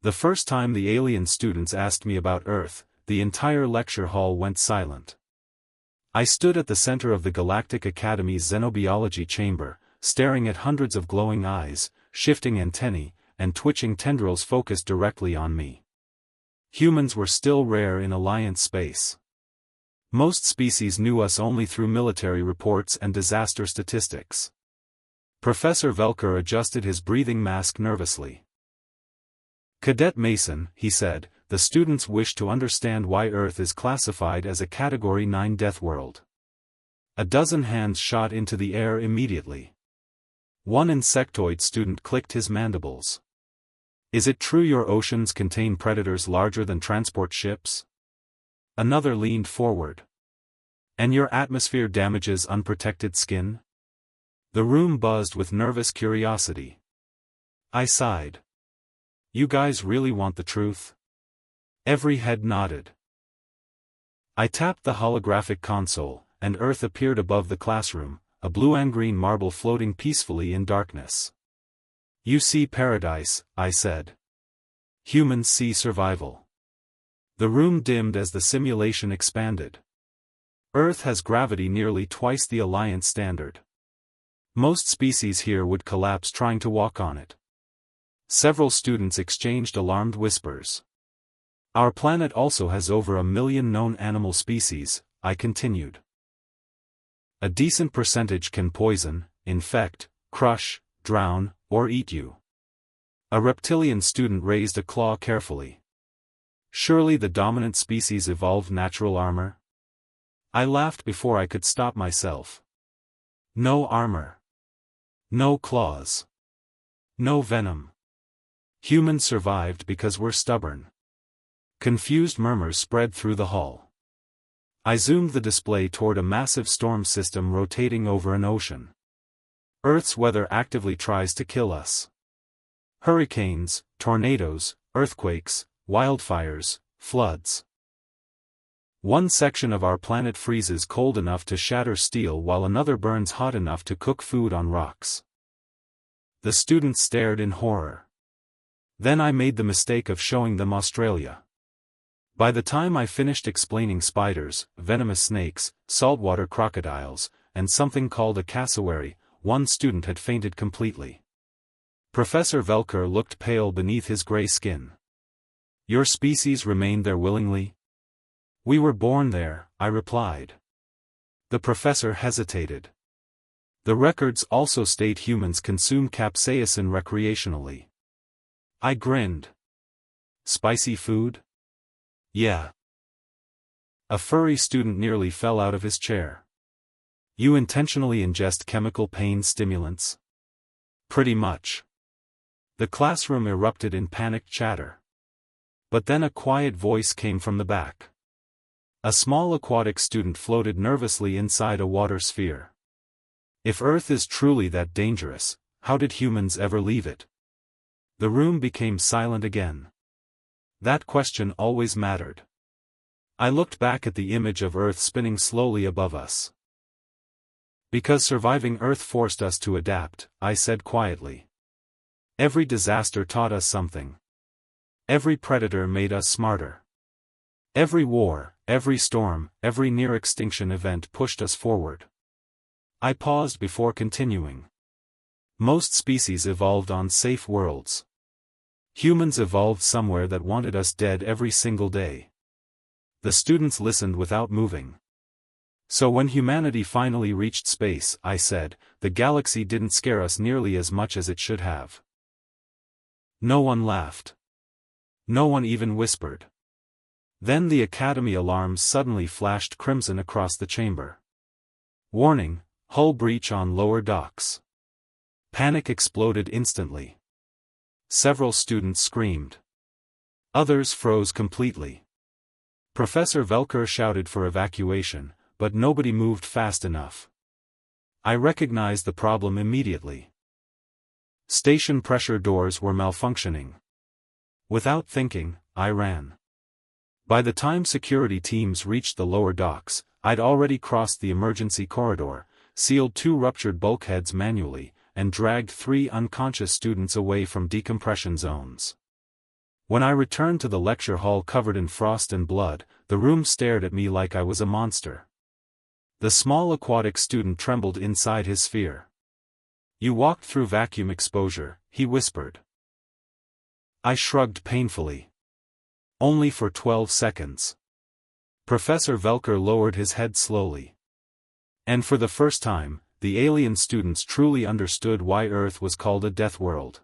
The first time the alien students asked me about Earth, the entire lecture hall went silent. I stood at the center of the Galactic Academy's xenobiology chamber, staring at hundreds of glowing eyes, shifting antennae, and twitching tendrils focused directly on me. Humans were still rare in Alliance space. Most species knew us only through military reports and disaster statistics. Professor Velker adjusted his breathing mask nervously. "Cadet Mason," he said, "the students wish to understand why Earth is classified as a Category 9 death world." A dozen hands shot into the air immediately. One insectoid student clicked his mandibles. "Is it true your oceans contain predators larger than transport ships?" Another leaned forward. "And your atmosphere damages unprotected skin?" The room buzzed with nervous curiosity. I sighed. "You guys really want the truth?" Every head nodded. I tapped the holographic console, and Earth appeared above the classroom, a blue and green marble floating peacefully in darkness. "You see paradise," I said. "Humans see survival." The room dimmed as the simulation expanded. Earth has gravity nearly twice the Alliance standard. Most species here would collapse trying to walk on it. Several students exchanged alarmed whispers. "Our planet also has over 1 million known animal species," I continued. "A decent percentage can poison, infect, crush, drown, or eat you." A reptilian student raised a claw carefully. "Surely the dominant species evolved natural armor?" I laughed before I could stop myself. "No armor. No claws. No venom. Humans survived because we're stubborn." Confused murmurs spread through the hall. I zoomed the display toward a massive storm system rotating over an ocean. Earth's weather actively tries to kill us. Hurricanes, tornadoes, earthquakes, wildfires, floods. One section of our planet freezes cold enough to shatter steel while another burns hot enough to cook food on rocks. The students stared in horror. Then I made the mistake of showing them Australia. By the time I finished explaining spiders, venomous snakes, saltwater crocodiles, and something called a cassowary, one student had fainted completely. Professor Velker looked pale beneath his gray skin. "Your species remained there willingly?" "We were born there," I replied. The professor hesitated. "The records also state humans consume capsaicin recreationally." I grinned. "Spicy food?" "Yeah." A furry student nearly fell out of his chair. "You intentionally ingest chemical pain stimulants?" "Pretty much." The classroom erupted in panicked chatter. But then a quiet voice came from the back. A small aquatic student floated nervously inside a water sphere. "If Earth is truly that dangerous, how did humans ever leave it?" The room became silent again. That question always mattered. I looked back at the image of Earth spinning slowly above us. "Because surviving Earth forced us to adapt," I said quietly. "Every disaster taught us something. Every predator made us smarter. Every war, every storm, every near-extinction event pushed us forward." I paused before continuing. "Most species evolved on safe worlds. Humans evolved somewhere that wanted us dead every single day." The students listened without moving. "So when humanity finally reached space," I said, "the galaxy didn't scare us nearly as much as it should have." No one laughed. No one even whispered. Then the Academy alarms suddenly flashed crimson across the chamber. "Warning, hull breach on lower docks." Panic exploded instantly. Several students screamed. Others froze completely. Professor Velker shouted for evacuation, but nobody moved fast enough. I recognized the problem immediately. Station pressure doors were malfunctioning. Without thinking, I ran. By the time security teams reached the lower docks, I'd already crossed the emergency corridor, sealed 2 ruptured bulkheads manually, and dragged 3 unconscious students away from decompression zones. When I returned to the lecture hall covered in frost and blood, the room stared at me like I was a monster. The small aquatic student trembled inside his sphere. "You walked through vacuum exposure," he whispered. I shrugged painfully. "Only for 12 seconds. Professor Velker lowered his head slowly. And for the first time, the alien students truly understood why Earth was called a death world.